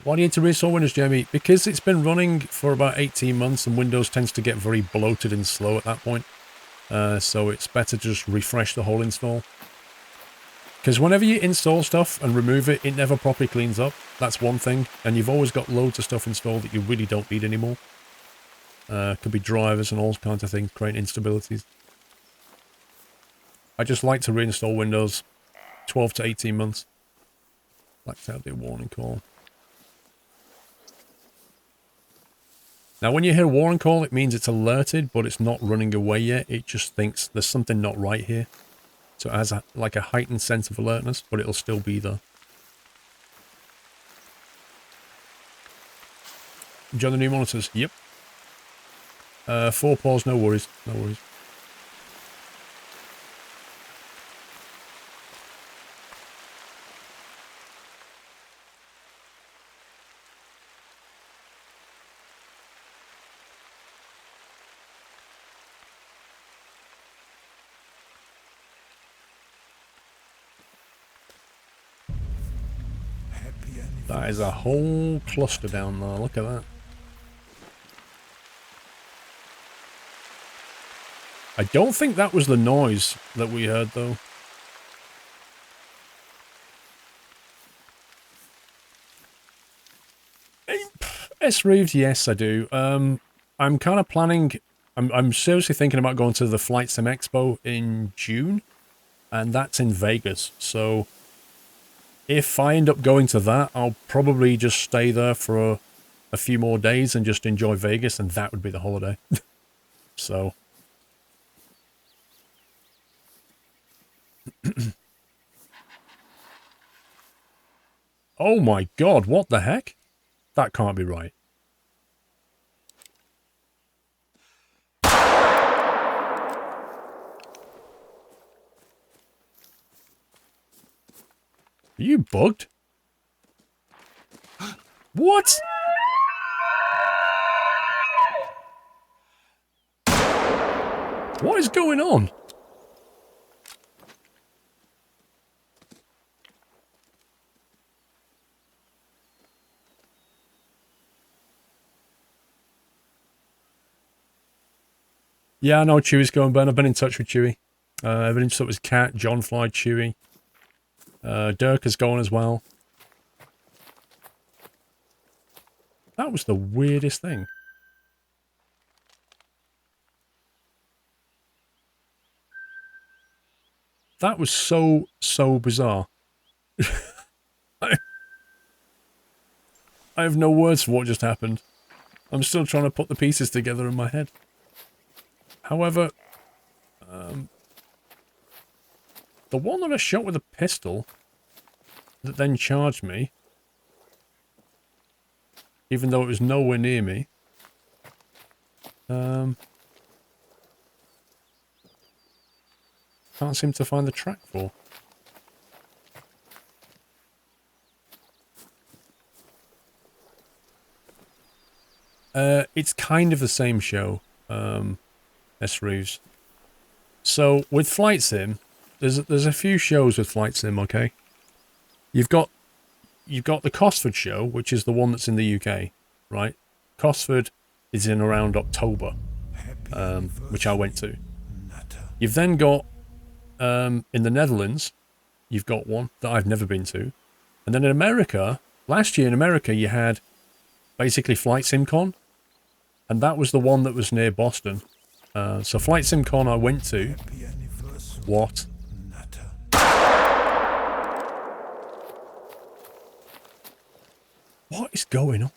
Why do you need to reinstall Windows, Jamie? Because it's been running for about 18 months and Windows tends to get very bloated and slow at that point. So it's better to just refresh the whole install. Because whenever you install stuff and remove it, it never properly cleans up. That's one thing. And you've always got loads of stuff installed that you really don't need anymore. Could be drivers and all kinds of things, creating instabilities. I just like to reinstall Windows 12 to 18 months. Like to have the warning call. Now, when you hear a warning call, it means it's alerted, but it's not running away yet. It just thinks there's something not right here. So it has like a heightened sense of alertness, but it'll still be there. Enjoy the new monitors? Yep. 4 paws, no worries. No worries. That is a whole cluster down there. Look at that. I don't think that was the noise that we heard, though. S-Reeves, yes, I do. I'm kind of planning... I'm seriously thinking about going to the Flight Sim Expo in June. And that's in Vegas, so... If I end up going to that, I'll probably just stay there for a few more days and just enjoy Vegas, and that would be the holiday. So. Oh my god, what the heck? That can't be right. Are you bugged? What? What is going on? Yeah, I know Chewy's going, Ben. I've been in touch with Chewy. I've been in touch with Cat, John Fly, Chewy. Dirk has gone as well. That was the weirdest thing. That was so bizarre. I have no words for what just happened. I'm still trying to put the pieces together in my head. However, the one that I shot with a pistol that then charged me, even though it was nowhere near me, can't seem to find the track for. It's kind of the same show, S-Reeves. So, with Flight Sim, there's a few shows with Flight Sim, okay? You've got the Cosford show, which is the one that's in the UK, right? Cosford is in around October, which I went to. You've then got, in the Netherlands, you've got one that I've never been to. And then in America, last year in America, you had basically Flight Sim Con. And that was the one that was near Boston. So Flight Sim Con I went to. What? What is going on?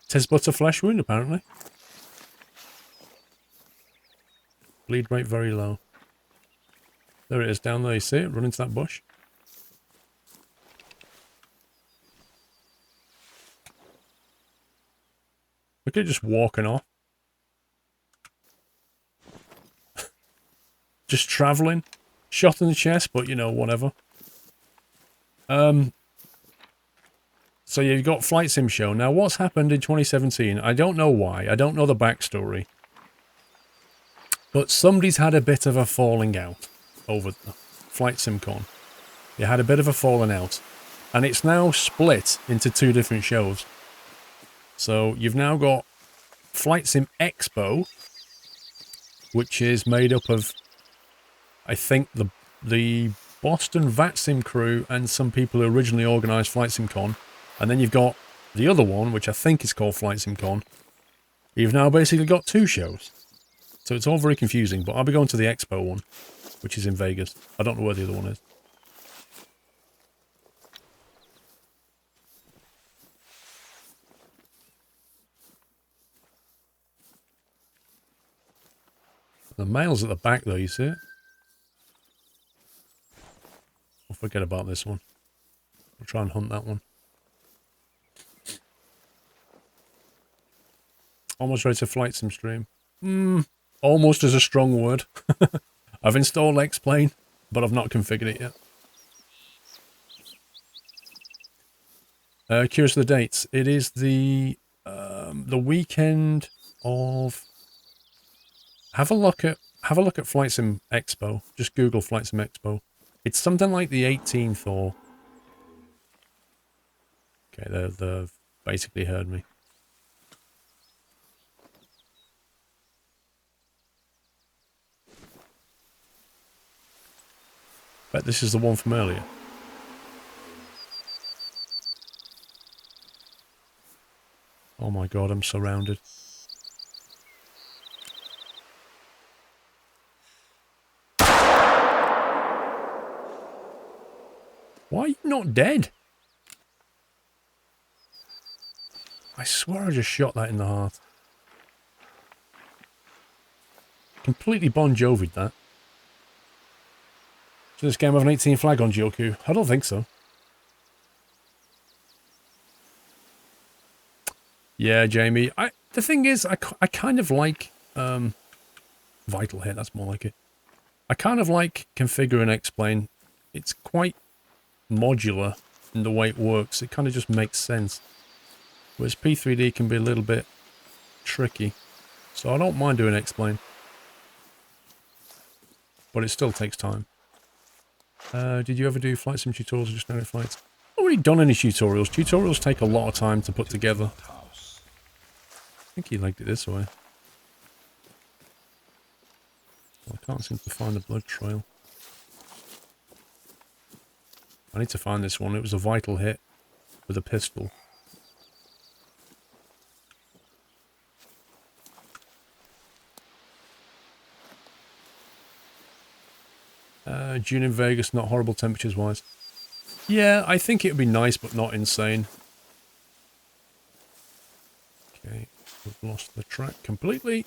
Says but a flesh wound, apparently. Bleed rate very low. There it is, down there, you see it? Run into that bush. Look at it just walking off. Just travelling. Shot in the chest, but, you know, whatever. So you've got Flight Sim Show. Now, what's happened in 2017? I don't know why. I don't know the backstory. But somebody's had a bit of a falling out. over the Flight SimCon. They had a bit of a falling out. And it's now split into 2 different shows. So you've now got Flight Sim Expo, which is made up of, I think, the Boston VATSIM crew and some people who originally organised Flight SimCon. And then you've got the other one, which I think is called Flight SimCon. You've now basically got 2 shows. So it's all very confusing, but I'll be going to the Expo one, which is in Vegas. I don't know where the other one is. The mail's at the back though, you see it? I'll forget about this one. I'll try and hunt that one. Almost ready to Flight Sim stream. Almost is a strong word. I've installed X-Plane, but I've not configured it yet. Curious of the dates. It is the weekend of... Have a look at Flight Sim Expo. Just Google Flight Sim Expo. It's something like the 18th or... Okay, they've basically heard me. Bet this is the one from earlier. Oh my god, I'm surrounded. Why are you not dead? I swear I just shot that in the heart. Completely Bon Jovi'd that. Does this game have an 18 flag on Gyoku? I don't think so. Yeah, Jamie. The thing is, I kind of like... Vital Hit, that's more like it. I kind of like Configure and Explain. It's quite modular in the way it works. It kind of just makes sense. Whereas P3D can be a little bit tricky. So I don't mind doing Explain. But it still takes time. Did you ever do Flight Sim tutorials or just no flights? I've not really done any tutorials. Tutorials take a lot of time to put together. I think he liked it this way. Well, I can't seem to find the blood trail. I need to find this one. It was a Vital Hit with a pistol. June in Vegas, not horrible temperatures wise. Yeah, I think it would be nice, but not insane. Okay, we've lost the track completely.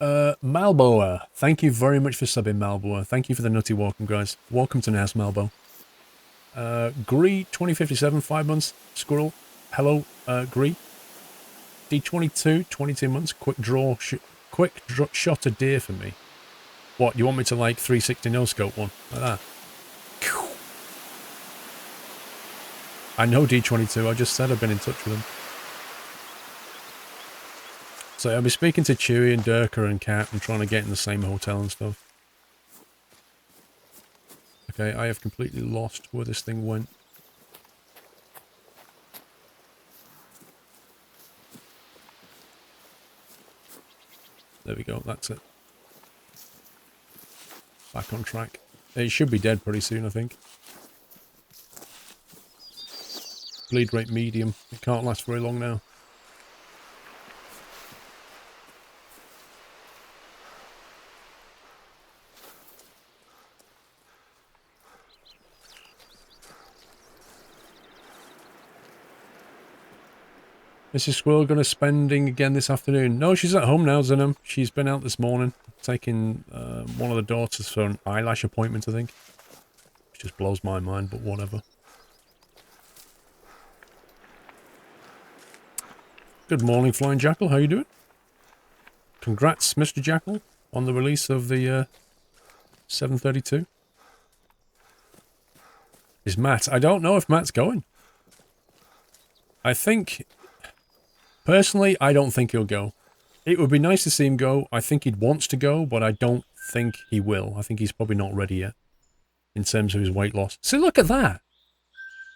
Malboa, thank you very much for subbing, Malboa. Thank you for the nutty welcome, guys. Welcome to Naz, Malbo. Gree 2057, 5 months. Squirrel, hello, Gree. D22, 22 months. Quick shot a deer for me. What, you want me to like 360 no scope one? Like that? I know D22, I just said I've been in touch with them. So I'll be speaking to Chewie and Durka and Kat and trying to get in the same hotel and stuff. Okay, I have completely lost where this thing went. There we go, that's it. Back on track. It should be dead pretty soon, I think. Bleed rate medium. It can't last very long now. Mrs. Squirrel going to spending again this afternoon? No, she's at home now, Zenham. She's been out this morning, taking one of the daughters for an eyelash appointment, I think. Which just blows my mind, but whatever. Good morning, Flying Jackal. How you doing? Congrats, Mr. Jackal, on the release of the 732. Is Matt? I don't know if Matt's going. I think... Personally, I don't think he'll go. It would be nice to see him go. I think he'd wants to go, but I don't think he will. I think he's probably not ready yet in terms of his weight loss. So look at that.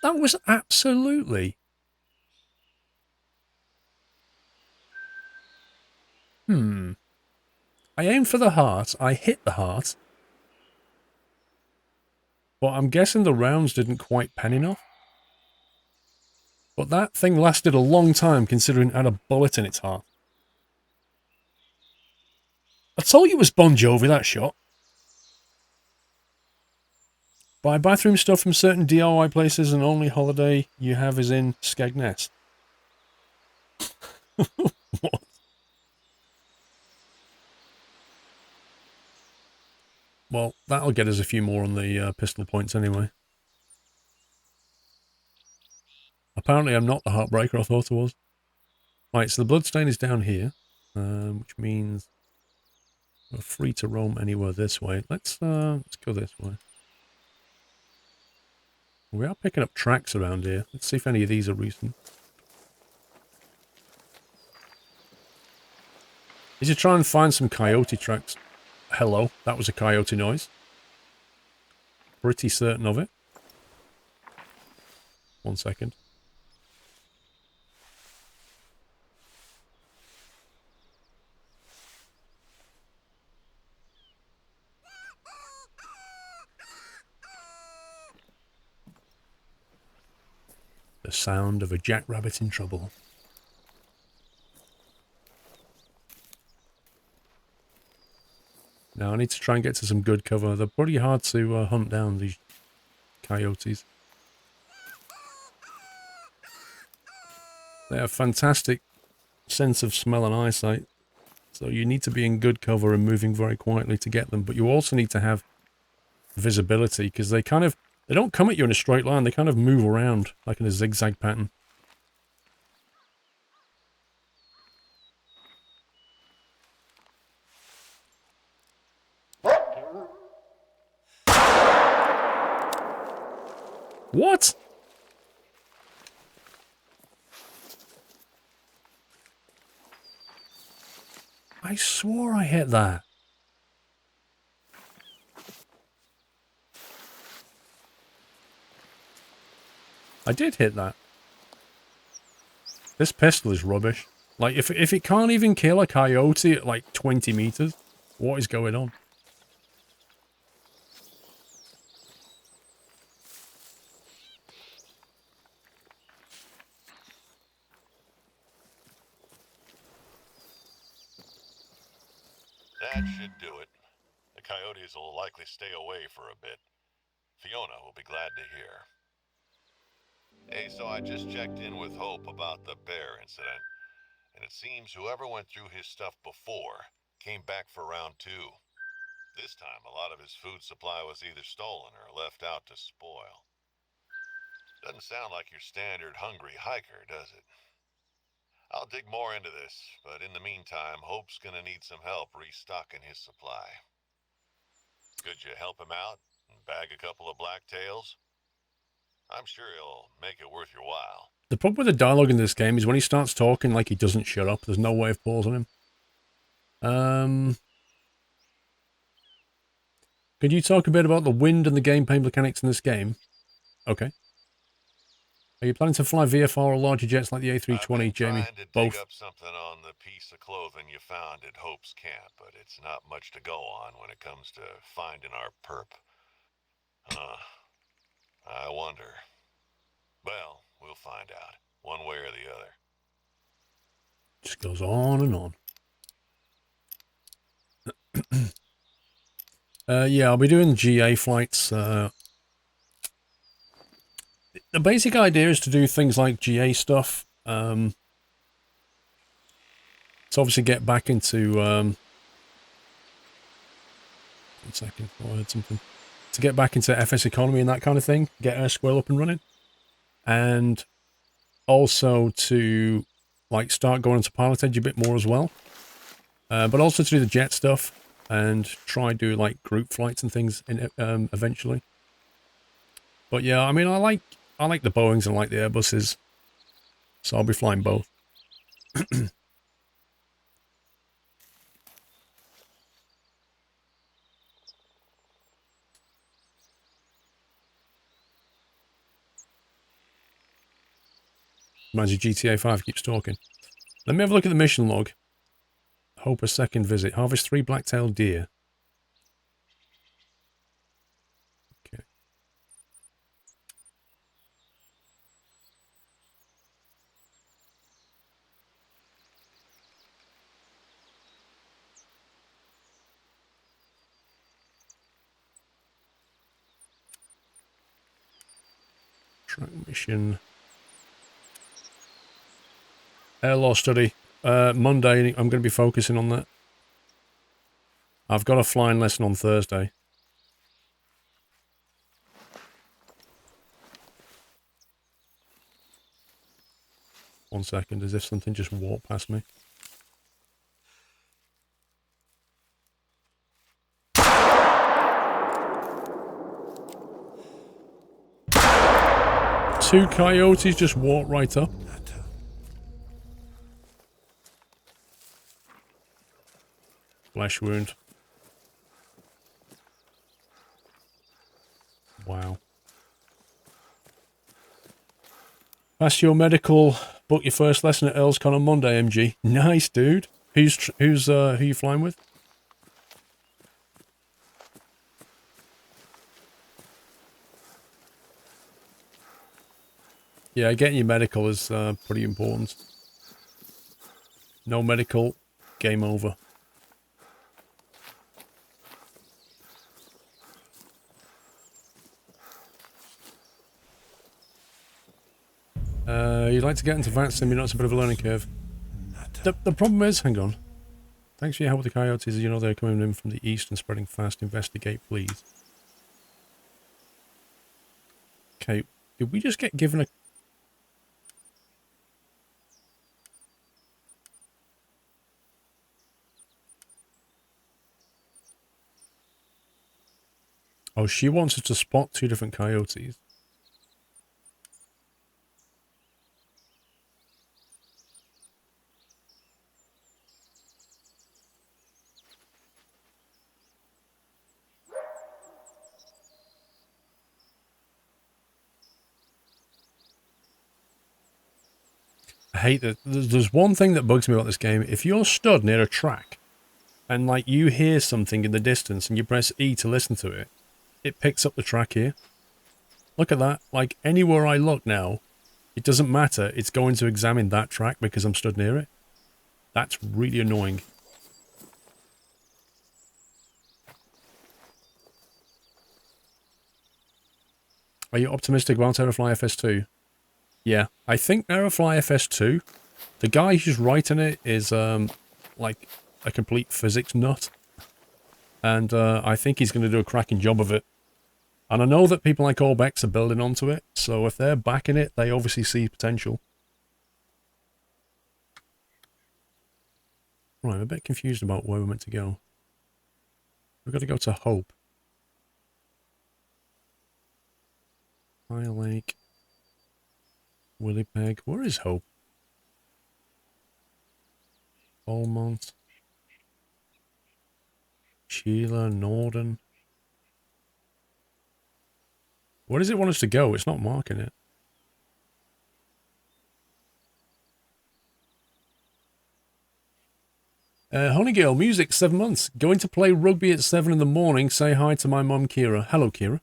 That was absolutely... I aimed for the heart. I hit the heart. But I'm guessing the rounds didn't quite pen enough. But that thing lasted a long time considering it had a bullet in its heart. I told you it was Bon Jovi, that shot. Buy bathroom stuff from certain DIY places and only holiday you have is in Skegness. What? Well, that'll get us a few more on the pistol points anyway. Apparently I'm not the heartbreaker I thought I was. Right, so the bloodstain is down here, which means we're free to roam anywhere this way. Let's go this way. We are picking up tracks around here. Let's see if any of these are recent. Did you try and find some coyote tracks? Hello, that was a coyote noise. Pretty certain of it. 1 second. The sound of a jackrabbit in trouble. Now I need to try and get to some good cover. They're pretty hard to hunt down, these coyotes. They have fantastic sense of smell and eyesight. So you need to be in good cover and moving very quietly to get them. But you also need to have visibility because they don't come at you in a straight line. They kind of move around like in a zigzag pattern. What? I swore I hit that. I did hit that. This pistol is rubbish. Like, if it can't even kill a coyote at like 20 meters, what is going on? That should do it. The coyotes will likely stay away for a bit. Fiona will be glad to hear. Hey, so I just checked in with Hope about the bear incident, and it seems whoever went through his stuff before came back for round 2. This time, a lot of his food supply was either stolen or left out to spoil. Doesn't sound like your standard hungry hiker, does it? I'll dig more into this, but in the meantime, Hope's gonna need some help restocking his supply. Could you help him out and bag a couple of blacktails? I'm sure he'll make it worth your while. The problem with the dialogue in this game is when he starts talking, like, he doesn't shut up. There's no way of pausing him. Could you talk a bit about the wind and the gameplay mechanics in this game? Okay. Are you planning to fly VFR or larger jets like the A320, Jamie? I've been trying to Both. dig up something on the piece of clothing you found at Hope's camp, but it's not much to go on when it comes to finding our perp. I wonder. Well, we'll find out, one way or the other. Just goes on and on. Yeah, I'll be doing GA flights. The basic idea is to do things like GA stuff. To obviously get back into... 1 second, I heard something. To get back into FS economy and that kind of thing. Get our Squirrel up and running. And also to like start going into Pilot Edge a bit more as well. But also to do the jet stuff. And try do like group flights and things in eventually. But yeah, I mean, I like the Boeings and I like the Airbuses, so I'll be flying both. Reminds you GTA 5 keeps talking. Let me have a look at the mission log. Hope a second visit. Harvest 3 black-tailed deer. Okay. Track mission. Air law study. Monday, I'm going to be focusing on that. I've got a flying lesson on Thursday. One second, as if something just walked past me. Two coyotes just walked right up. Flesh wound. Wow. Pass your medical. Book your first lesson at Earl's Con on Monday, MG. Nice, dude. Who you flying with? Yeah, getting your medical is pretty important. No medical, game over. You'd like to get into VAT Sim, you know it's a bit of a learning curve. The problem is, hang on. Thanks for your help with the coyotes. You know they're coming in from the east and spreading fast. Investigate, please. Okay, did we just get given a... Oh, she wants us to spot 2 different coyotes. I hate that. There's one thing that bugs me about this game. If you're stood near a track and like you hear something in the distance and you press E to listen to it, it picks up the track here. Look at that. Like anywhere I look now, it doesn't matter. It's going to examine that track because I'm stood near it. That's really annoying. Are you optimistic about Aerofly FS2? Yeah, I think Aerofly FS2, the guy who's writing it is like a complete physics nut. And I think he's going to do a cracking job of it. And I know that people like Orbex are building onto it, so if they're backing it, they obviously see potential. Right, I'm a bit confused about where we're meant to go. We've got to go to Hope. High Lake. Willipeg. Where is Hope? Beaumont. Sheila, Norden. Where does it want us to go? It's not marking it. Honeygale, music, 7 months. Going to play rugby at 7 in the morning. Say hi to my mum, Kira. Hello, Kira.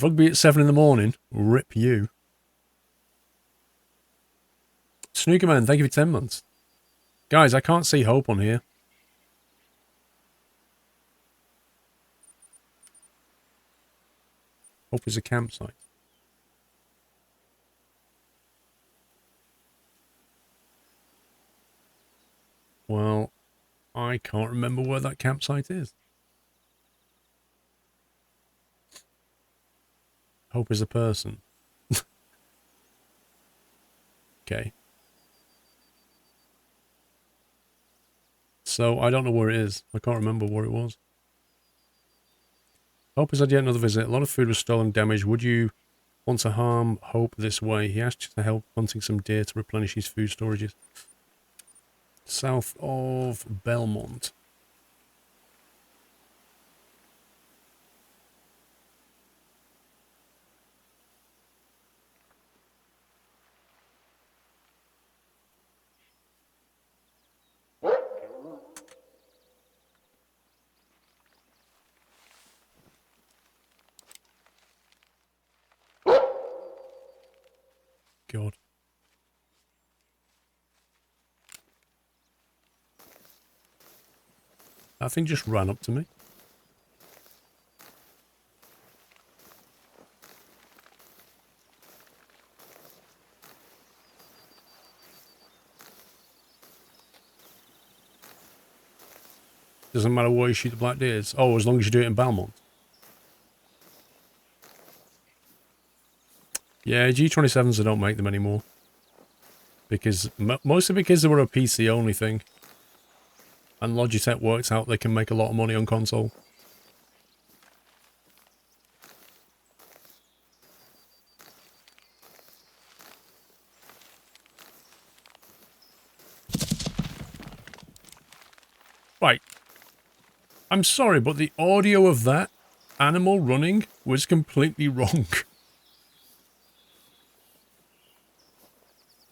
Rugby at 7 in the morning. Rip you. Snookerman, thank you for 10 months. Guys, I can't see Hope on here. Hope is a campsite. Well, I can't remember where that campsite is. Hope is a person. Okay. So, I don't know where it is. I can't remember where it was. Hope has had yet another visit. A lot of food was stolen and damaged. Would you want to harm Hope this way? He asked you to help hunting some deer to replenish his food storages. South of Belmont. God. That thing just ran up to me. Doesn't matter where you shoot the black deers. Oh, as long as you do it in Balmont. Yeah, G27s, they don't make them anymore. Because, mostly because they were a PC only thing. And Logitech works out they can make a lot of money on console. Right. I'm sorry, but the audio of that animal running was completely wrong.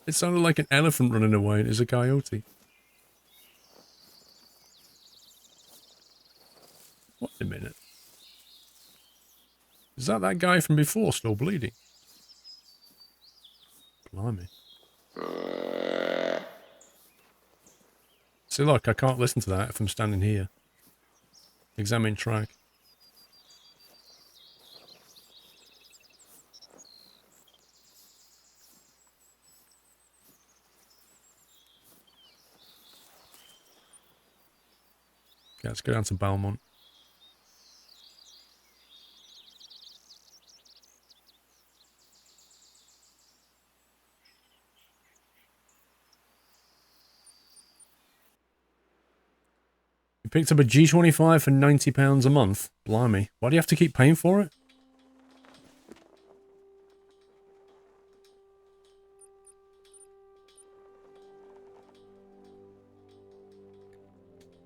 It sounded like an elephant running away and it's a coyote. Wait a minute. Is that guy from before still bleeding? Blimey. See, look, I can't listen to that if I'm standing here. Examine track. Okay, let's go down to Balmont. You picked up a G25 for £90 a month? Blimey. Why do you have to keep paying for it?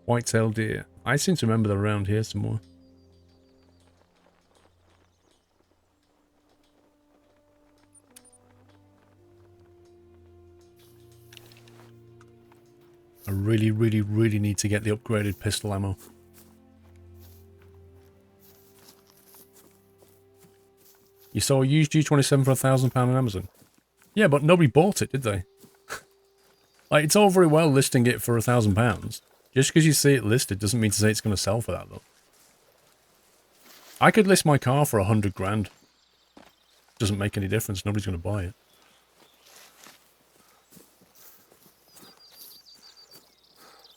White-tailed deer. I seem to remember they're around here somewhere. I really, really, really need to get the upgraded pistol ammo. You saw a used G27 for £1,000 on Amazon? Yeah, but nobody bought it, did they? Like, it's all very well listing it for £1,000. Just because you see it listed doesn't mean to say it's going to sell for that, though. I could list my car for 100 grand. Doesn't make any difference. Nobody's going to buy it.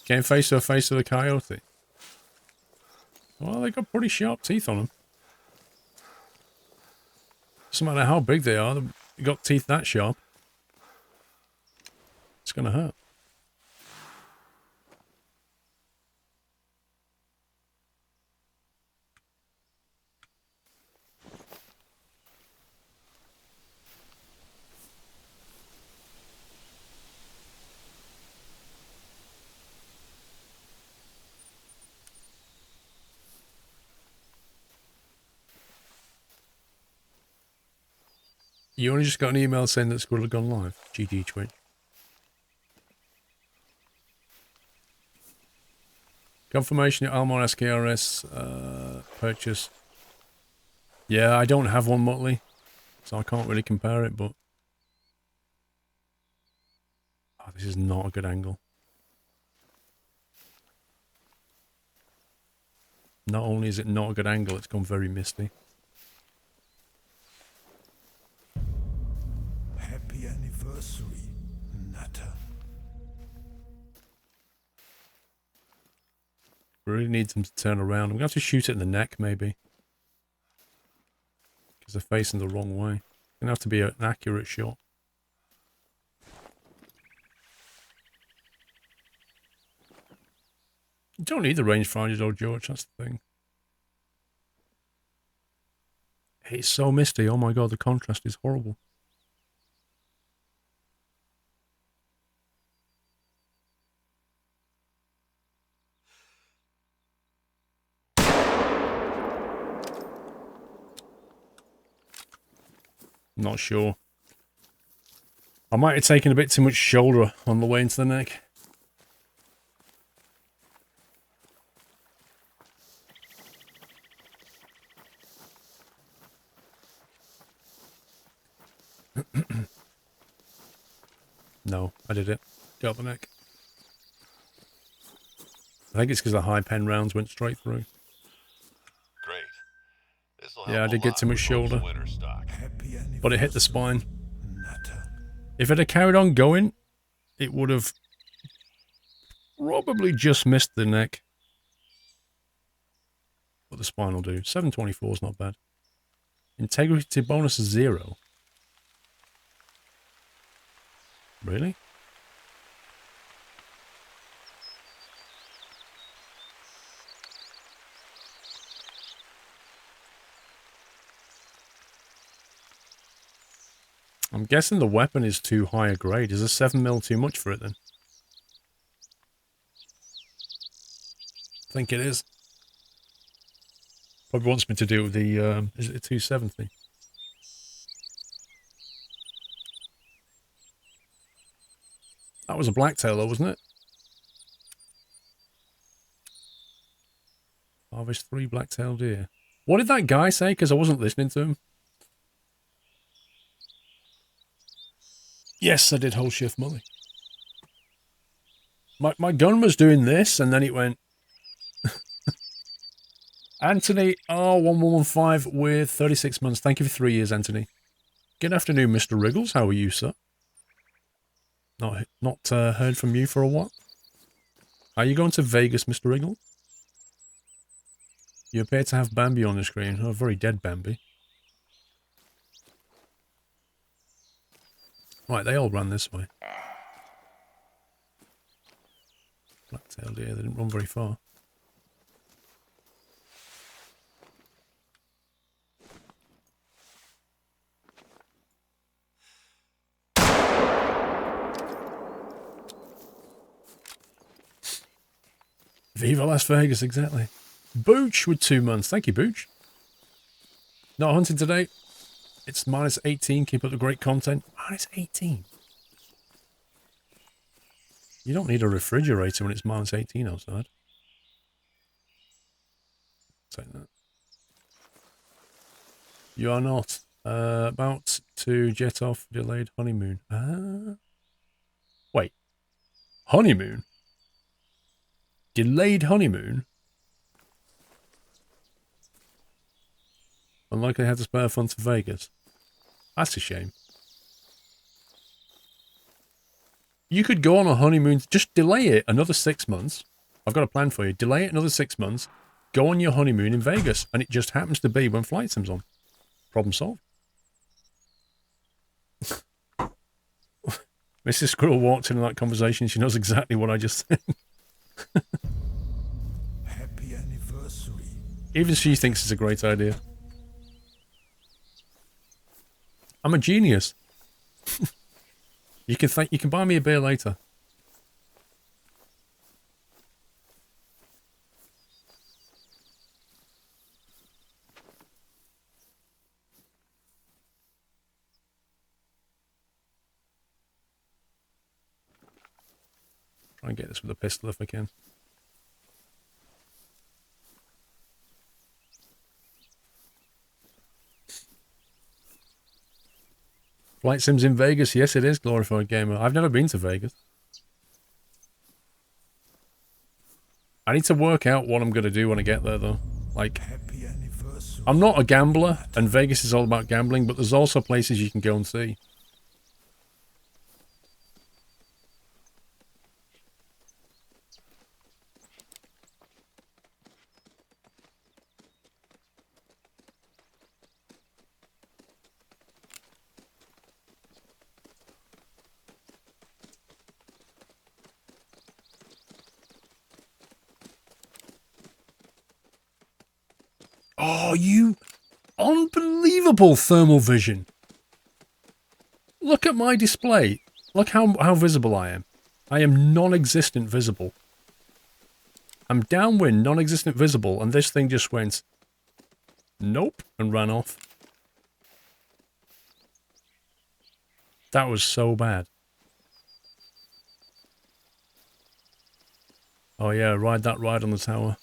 Came face to face with a coyote. Well, they got pretty sharp teeth on them. Doesn't matter how big they are, they've got teeth that sharp. It's going to hurt. You only just got an email saying that Squirrel had gone live. GG Twitch. Confirmation of Almor SKRS purchase. Yeah, I don't have one, Motley, so I can't really compare it, but... Oh, this is not a good angle. Not only is it not a good angle, it's gone very misty. Happy anniversary, Nutter. Really needs them to turn around. I'm going to have to shoot it in the neck, maybe. Because they're facing the wrong way. It's going to have to be an accurate shot. You don't need the rangefinder, though, George. That's the thing. It's so misty. Oh my god, the contrast is horrible. Not sure. I might have taken a bit too much shoulder on the way into the neck. No, I did it. Got the neck. I think it's because the high pen rounds went straight through. Great. This'll help Yeah, I a did get lot too much with Hope's shoulder. winter stock. Happy But it hit the anniversary, spine. Nutter. If it had carried on going, it would have probably just missed the neck. But the spine will do. 724 is not bad. Integrity bonus is 0. Really? I'm guessing the weapon is too high a grade. Is a 7mm too much for it then? I think it is. Probably wants me to do the, is it a 270? That was a blacktail though, wasn't it? Harvest 3 blacktail deer. What did that guy say? Because I wasn't listening to him. Yes, I did hold shift Molly. My gun was doing this, and then it went... Anthony R1115 with 36 months. Thank you for 3 years, Anthony. Good afternoon, Mr. Wriggles. How are you, sir? Not heard from you for a while. Are you going to Vegas, Mr. Wriggle? You appear to have Bambi on the screen. Oh, very dead Bambi. Right, they all ran this way. Blacktail deer, they didn't run very far. Viva Las Vegas, exactly. Booch with 2 months. Thank you, Booch. Not hunting today. It's minus 18. Keep up the great content. Minus 18. You don't need a refrigerator when it's minus 18 outside. Take that. You are not. About to jet off delayed honeymoon. Wait. Honeymoon? Delayed honeymoon? Unlikely to have to spare funds for Vegas. That's a shame. You could go on a honeymoon, just delay it another 6 months. I've got a plan for you. Delay it another 6 months. Go on your honeymoon in Vegas. And it just happens to be when Flight Sim's on. Problem solved. Mrs. Squirrel walked into that conversation. She knows exactly what I just said. Happy anniversary. Even she thinks it's a great idea. I'm a genius. You can buy me a beer later. Try and get this with a pistol if I can. Flight Sim's in Vegas. Yes, it is, Glorified Gamer. I've never been to Vegas. I need to work out what I'm going to do when I get there, though. Like, Happy anniversary. I'm not a gambler, and Vegas is all about gambling, but there's also places you can go and see. Oh, you unbelievable thermal vision. Look at my display. Look how visible I am. I am non-existent visible. I'm downwind, non-existent visible, and this thing just went, nope, and ran off. That was so bad. Oh yeah, ride that ride on the tower.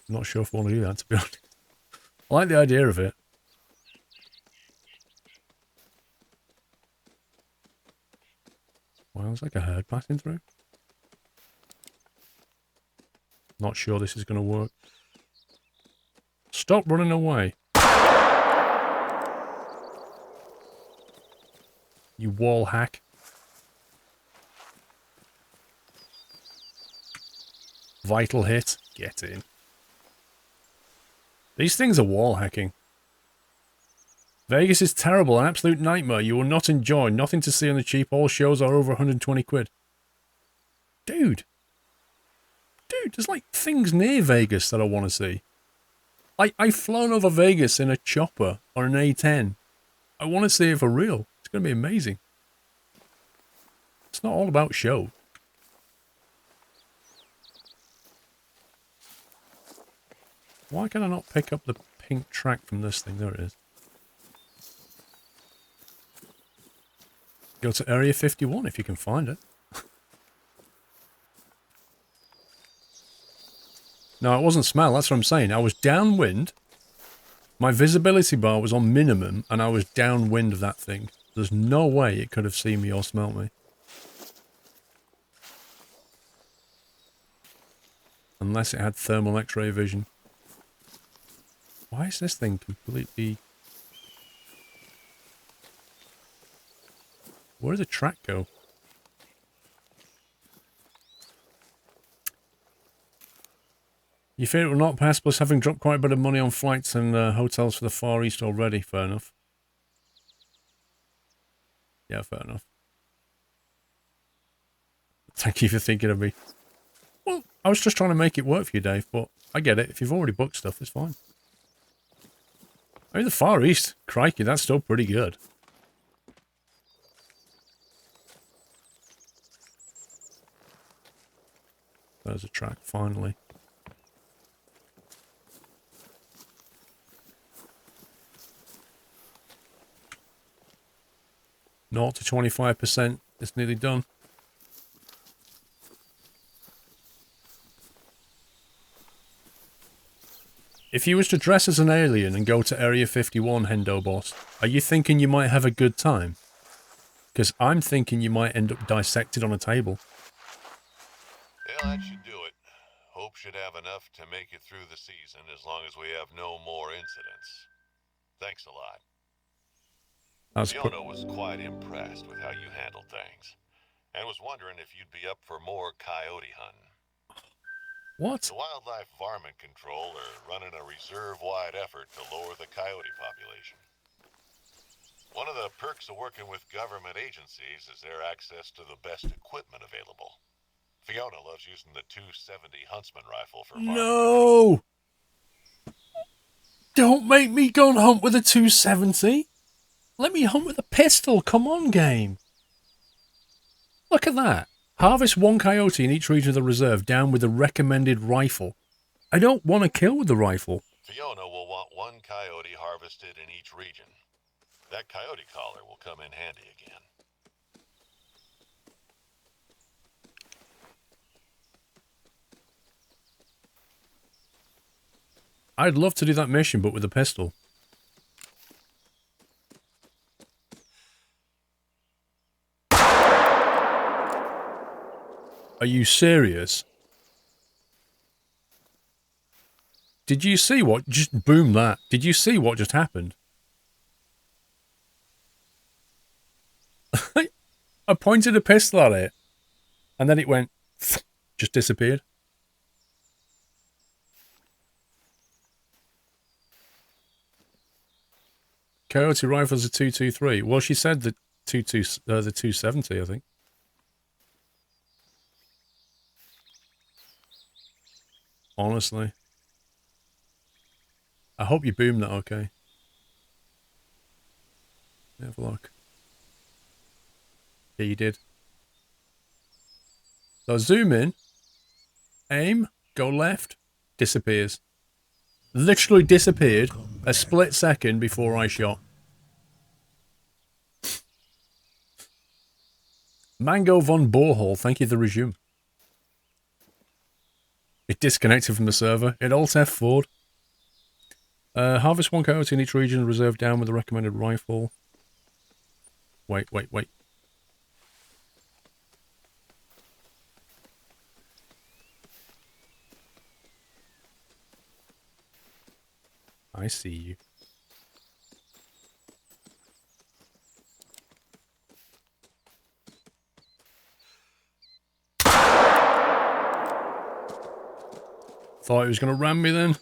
I'm not sure if I want to do that, to be honest. I like the idea of it. Well, it's like a herd passing through. Not sure this is going to work. Stop running away. You wall hack. Vital hit. Get in. These things are wall hacking. Vegas is terrible, an absolute nightmare. You will not enjoy. Nothing to see on the cheap. All shows are over 120 quid. Dude. Dude, there's like things near Vegas that I want to see. I've flown over Vegas in a chopper or an A10. I want to see it for real. It's going to be amazing. It's not all about show. Why can I not pick up the pink track from this thing? There it is. Go to Area 51 if you can find it. No, it wasn't smell. That's what I'm saying. I was downwind. My visibility bar was on minimum, and I was downwind of that thing. There's no way it could have seen me or smelt me. Unless it had thermal X-ray vision. Why is this thing completely... Where did the track go? You fear it will not pass, plus having dropped quite a bit of money on flights and hotels for the Far East already. Fair enough. Yeah, fair enough. Thank you for thinking of me. Well, I was just trying to make it work for you, Dave, but I get it. If you've already booked stuff, it's fine. I mean, the Far East, crikey, that's still pretty good. There's a track, finally. Naught to 25%. It's nearly done. If you was to dress as an alien and go to Area 51, Hendo Boss, are you thinking you might have a good time? Because I'm thinking you might end up dissected on a table. Well, that should do it. Hope should have enough to make it through the season as long as we have no more incidents. Thanks a lot. Fiona was quite impressed with how you handled things, and was wondering if you'd be up for more coyote hunting. What? The Wildlife Varmint Control are running a reserve-wide effort to lower the coyote population. One of the perks of working with government agencies is their access to the best equipment available. Fiona loves using the 270 Huntsman rifle for varmint control. No! Don't make me go and hunt with a 270. Let me hunt with a pistol. Come on, game. Look at that. Harvest one coyote in each region of the reserve down with a recommended rifle. I don't want to kill with the rifle. Fiona will want one coyote harvested in each region. That coyote collar will come in handy again. I'd love to do that mission, but with a pistol. Are you serious? Did you see what? Just boom that. Did you see what just happened? I pointed a pistol at it, and then it went, just disappeared. Coyote rifles are 223. Well, she said the 270, I think. Honestly. I hope you boomed that okay. Have a look. Yeah, you did. So zoom in, aim, go left, disappears. Literally disappeared a split second before I shot. Mango von Borehall, thank you for the resume. It disconnected from the server. It alt F4'd. Harvest one coyote in each region, reserve down with the recommended rifle. Wait. I see you. Thought he was going to ram me then.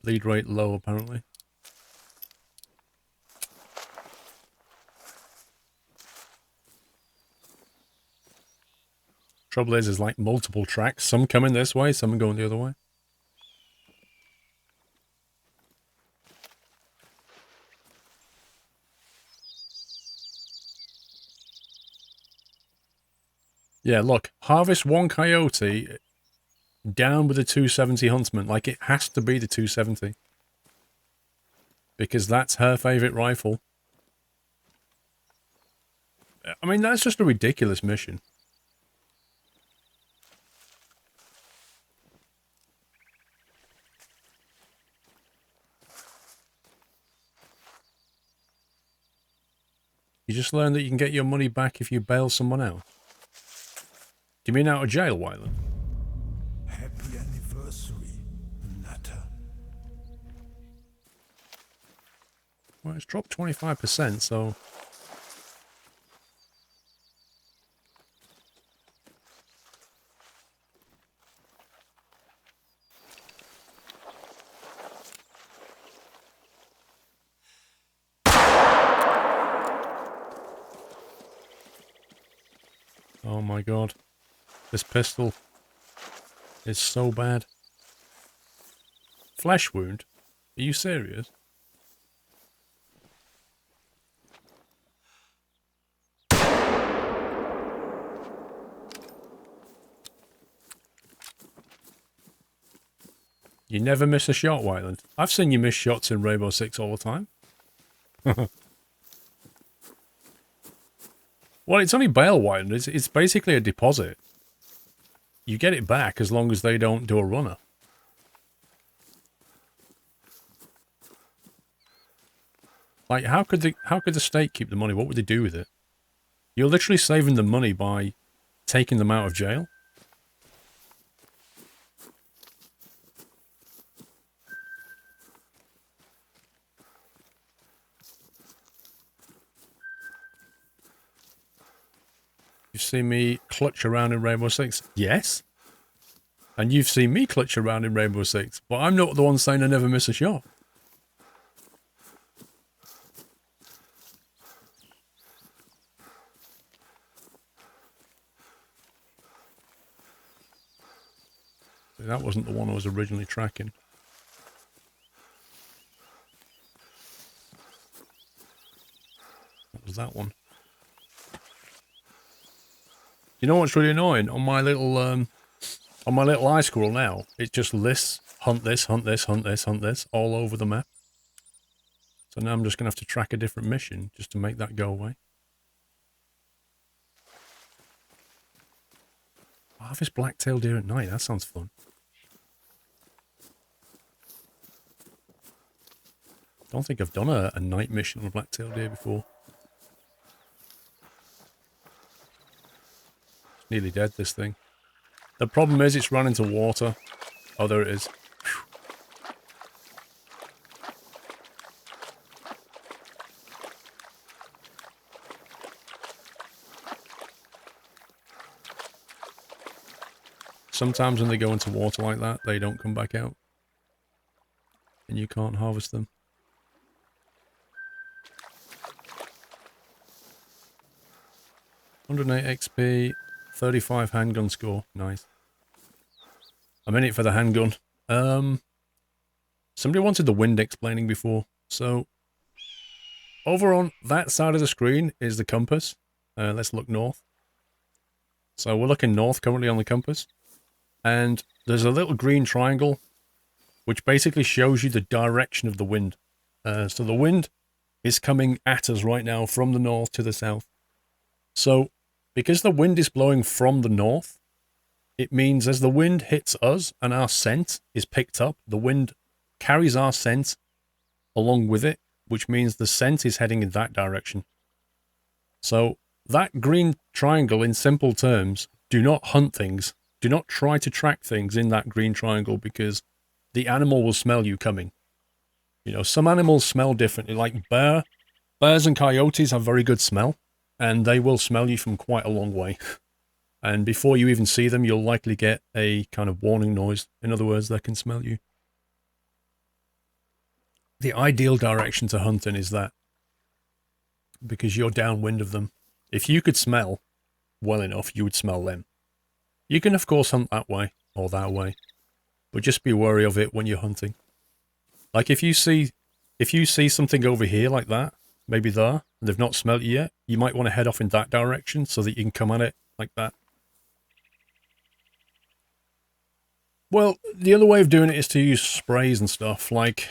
Lead rate low, apparently. Trouble is, there's like multiple tracks. Some coming this way, some going the other way. Yeah, look. Harvest one coyote, down with the 270 Huntsman. Like, it has to be the 270. Because that's her favourite rifle. I mean, that's just a ridiculous mission. You just learned that you can get your money back if you bail someone out. Do you mean out of jail, Wyland? Happy anniversary, Nutter. Well, it's dropped 25%, so... Oh my god. This pistol is so bad. Flesh wound? Are you serious? You never miss a shot, Wyland. I've seen you miss shots in Rainbow Six all the time. Well, it's only bail, Wyland. It's basically a deposit. You get it back as long as they don't do a runner. Like, how could the state keep the money? What would they do with it? You're literally saving the money by taking them out of jail. You've seen me clutch around in Rainbow Six? Yes. And you've seen me clutch around in Rainbow Six, but I'm not the one saying I never miss a shot. That wasn't the one I was originally tracking. That was that one. You know what's really annoying? On my little iSquirrel now, it just lists hunt this, hunt this, hunt this, hunt this all over the map. So now I'm just gonna have to track a different mission just to make that go away. Harvest black-tailed deer at night, that sounds fun. Don't think I've done a night mission on a black-tailed deer before. It's nearly dead, this thing. The problem is it's run into water. Oh, there it is. Whew. Sometimes when they go into water like that, they don't come back out. And you can't harvest them. $108 XP, 35 handgun score. Nice. I'm in it for the handgun. Somebody wanted the wind explaining before. So, over on that side of the screen is the compass. Let's look north. So we're looking north currently on the compass. And there's a little green triangle, which basically shows you the direction of the wind. So the wind is coming at us right now from the north to the south. So, because the wind is blowing from the north, it means as the wind hits us and our scent is picked up, the wind carries our scent along with it, which means the scent is heading in that direction. So that green triangle, in simple terms, do not hunt things. Do not try to track things in that green triangle because the animal will smell you coming. You know, some animals smell differently, like bears and coyotes have very good smell, and they will smell you from quite a long way. And before you even see them, you'll likely get a kind of warning noise. In other words, they can smell you. The ideal direction to hunting is that, because you're downwind of them. If you could smell well enough, you would smell them. You can, of course, hunt that way or that way, but just be wary of it when you're hunting. Like if you see something over here like that, maybe there, and they've not smelt you yet, you might want to head off in that direction so that you can come at it like that. Well, the other way of doing it is to use sprays and stuff. Like,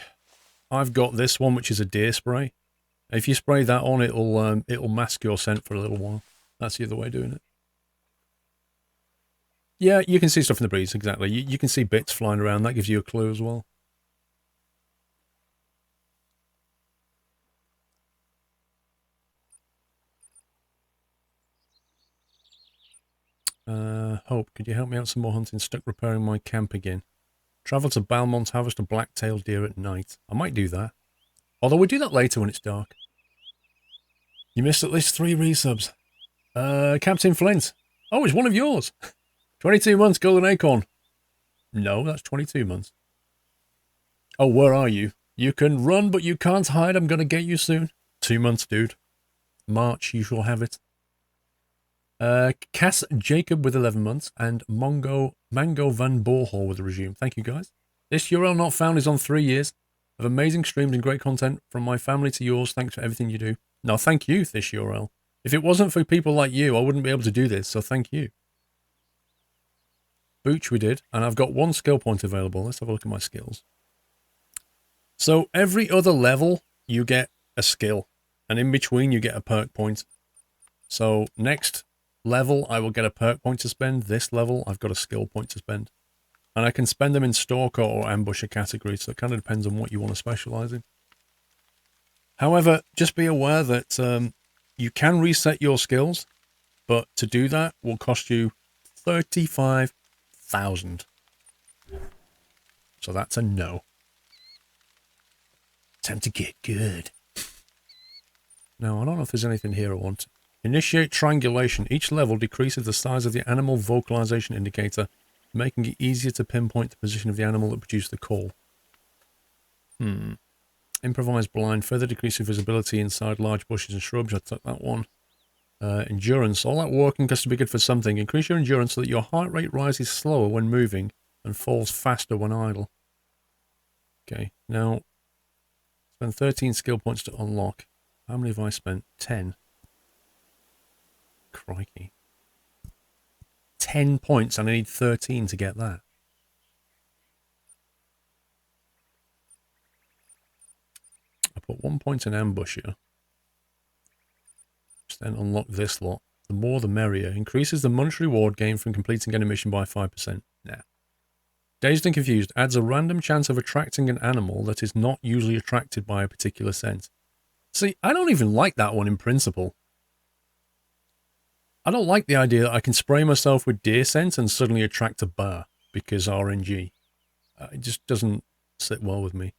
I've got this one, which is a deer spray. If you spray that on, it'll mask your scent for a little while. That's the other way of doing it. Yeah, you can see stuff in the breeze, exactly. You can see bits flying around. That gives you a clue as well. Hope, could you help me out some more hunting? Stuck repairing my camp again. Travel to Balmont, harvest a black-tailed deer at night. I might do that. Although we do that later when it's dark. You missed at least 3 resubs. Captain Flint. Oh, it's one of yours. 22 months, Golden Acorn. No, that's 22 months. Oh, where are you? You can run, but you can't hide. I'm going to get you soon. 2 months, dude. March, you shall have it. Cass Jacob with 11 months, and Mango Van Borhol with a resume. Thank you, guys. This URL not found is on 3 years of amazing streams and great content from my family to yours. Thanks for everything you do. No, thank you, this URL. If it wasn't for people like you, I wouldn't be able to do this, so thank you. Booch we did, and I've got 1 skill point available. Let's have a look at my skills. So every other level, you get a skill, and in between, you get a perk point. So next level, I will get a perk point to spend. This level, I've got a skill point to spend. And I can spend them in Stalker or Ambusher categories, so it kind of depends on what you want to specialize in. However, just be aware that you can reset your skills, but to do that will cost you 35,000. So that's a no. Time to get good. Now, I don't know if there's anything here I want. Initiate triangulation. Each level decreases the size of the animal vocalization indicator, making it easier to pinpoint the position of the animal that produced the call. Improvise blind. Further decreases visibility inside large bushes and shrubs. I took that one. Endurance. All that walking has to be good for something. Increase your endurance so that your heart rate rises slower when moving and falls faster when idle. Okay, now spend 13 skill points to unlock. How many have I spent? 10. Crikey. 10 points and I need 13 to get that. I put 1 point in Ambusher. Just then unlock this lot. The more the merrier. Increases the monetary reward gained from completing any mission by 5%. Nah. Dazed and Confused adds a random chance of attracting an animal that is not usually attracted by a particular scent. See, I don't even like that one in principle. I don't like the idea that I can spray myself with deer scent and suddenly attract a bear because RNG. It just doesn't sit well with me.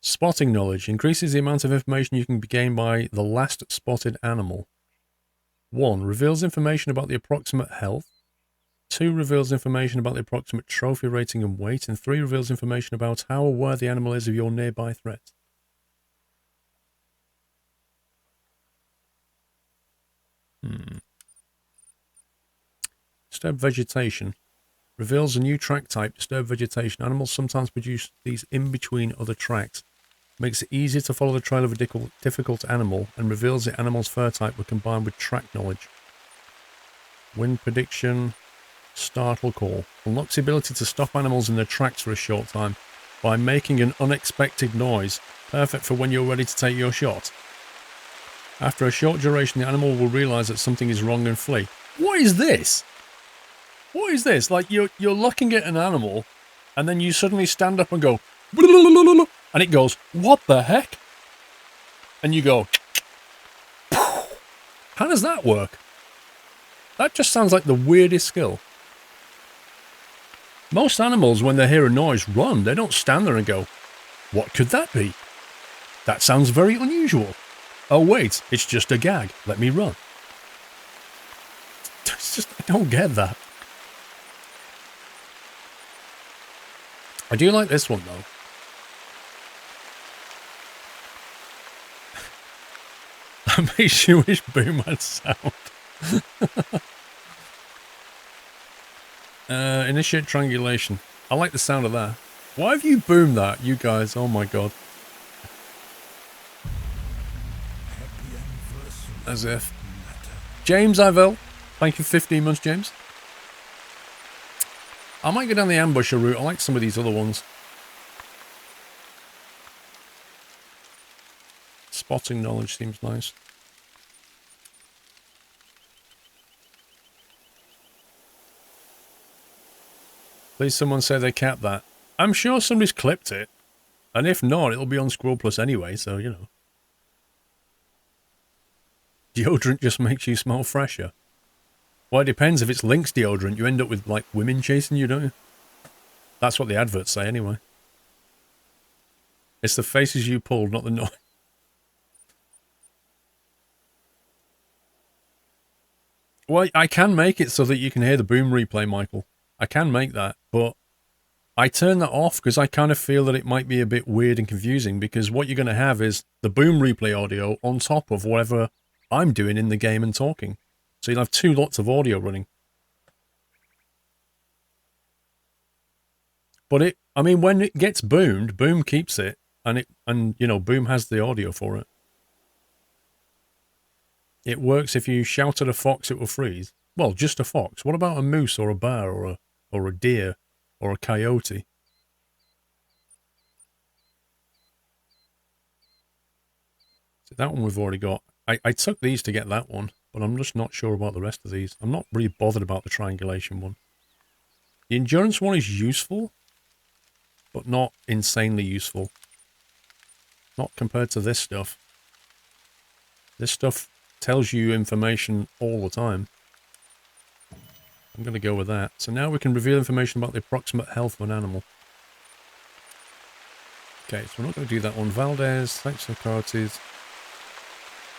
Spotting knowledge increases the amount of information you can gain by the last spotted animal. 1. Reveals information about the approximate health. 2. Reveals information about the approximate trophy rating and weight. And 3. Reveals information about how aware the animal is of your nearby threat. Disturbed vegetation. Reveals a new track type, disturbed vegetation. Animals sometimes produce these in between other tracks. Makes it easier to follow the trail of a difficult animal and reveals the animal's fur type when combined with track knowledge. Wind prediction. Startle call. Unlocks the ability to stop animals in their tracks for a short time by making an unexpected noise. Perfect for when you're ready to take your shot. After a short duration, the animal will realise that something is wrong and flee. What is this? What is this? Like, you're looking at an animal, and then you suddenly stand up and go, and it goes, what the heck? and you go, how does that work? That just sounds like the weirdest skill. Most animals, when they hear a noise, run. They don't stand there and go, what could that be? That sounds very unusual. Oh wait, it's just a gag. Let me run. It's just, I don't get that. I do like this one though. That makes you wish Boom had sound. Initiate triangulation. I like the sound of that. Why have you boomed that, you guys? Oh my god. As if. James Ivell. Thank you for 15 months, James. I might go down the ambusher route. I like some of these other ones. Spotting knowledge seems nice. Please someone say they capped that. I'm sure somebody's clipped it. And if not, it'll be on SquirrelPlus anyway, so, you know. Deodorant just makes you smell fresher. Well, it depends. If it's Lynx deodorant, you end up with, like, women chasing you, don't you? That's what the adverts say, anyway. It's the faces you pulled, not the noise. Well, I can make it so that you can hear the boom replay, Michael. I can make that, but I turn that off because I kind of feel that it might be a bit weird and confusing, because what you're going to have is the boom replay audio on top of whatever I'm doing in the game and talking. So you'll have two lots of audio running. But I mean, when it gets boomed, Boom keeps it, and you know, Boom has the audio for it. It works if you shout at a fox, it will freeze. Well, just a fox. What about a moose or a bear or a deer or a coyote? So that one we've already got. I took these to get that one, but I'm just not sure about the rest of these. I'm not really bothered about the triangulation one. The endurance one is useful, but not insanely useful. Not compared to this stuff. This stuff tells you information all the time. I'm going to go with that. So now we can reveal information about the approximate health of an animal. Okay, so we're not going to do that one. Valdez, thanks for the cards.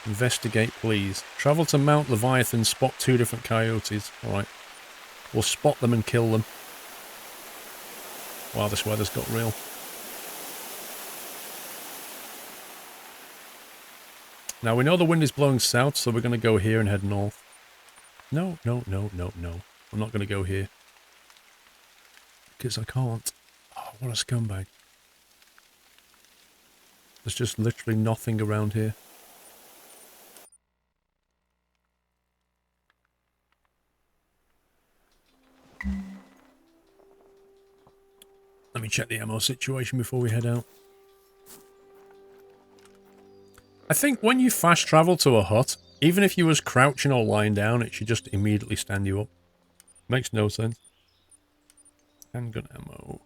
Investigate, please. Travel to Mount Leviathan, spot 2 different coyotes. Alright. We'll spot them and kill them. Wow, this weather's got real. Now, we know the wind is blowing south, so we're going to go here and head north. No, no, no, no, no. I'm not going to go here. Because I can't. Oh, what a scumbag. There's just literally nothing around here. Let me check the ammo situation before we head out. I think when you fast travel to a hut, even if you was crouching or lying down, it should just immediately stand you up. Makes no sense. Handgun ammo.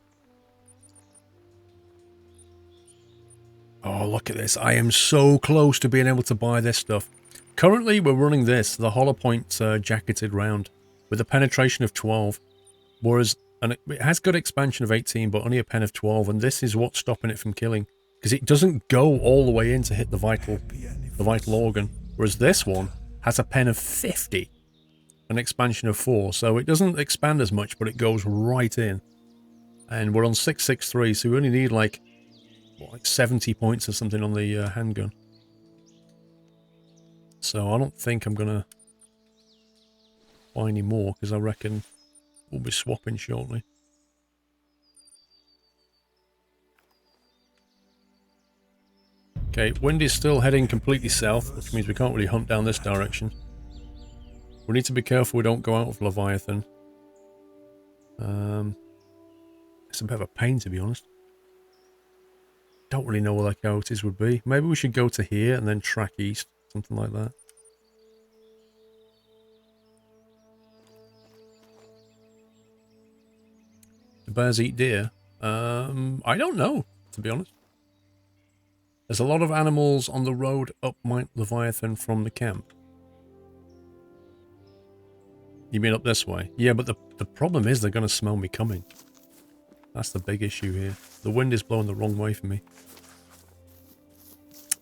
Oh, look at this. I am so close to being able to buy this stuff. Currently, we're running this, the hollow point jacketed round, with a penetration of 12. Whereas, and it has good expansion of 18, but only a pen of 12, and this is what's stopping it from killing. Because it doesn't go all the way in to hit the vital organ. Whereas this one has a pen of 50. An expansion of 4. So it doesn't expand as much, but it goes right in. And we're on 663, so we only need like 70 points or something on the handgun. So I don't think I'm going to buy any more, because I reckon we'll be swapping shortly. Okay, wind is still heading completely south, which means we can't really hunt down this direction. We need to be careful we don't go out of Leviathan. It's a bit of a pain, to be honest. Don't really know where the coyotes would be. Maybe we should go to here and then track east, something like that. Do bears eat deer? I don't know, to be honest. There's a lot of animals on the road up Mount Leviathan from the camp. You mean up this way? Yeah, but the problem is they're going to smell me coming. That's the big issue here. The wind is blowing the wrong way for me.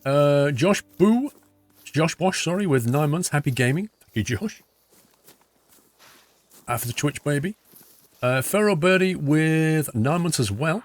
Josh Bosch, sorry, with 9 months. Happy gaming. Thank you, Josh. For the Twitch baby. Pharaoh Birdie with 9 months as well.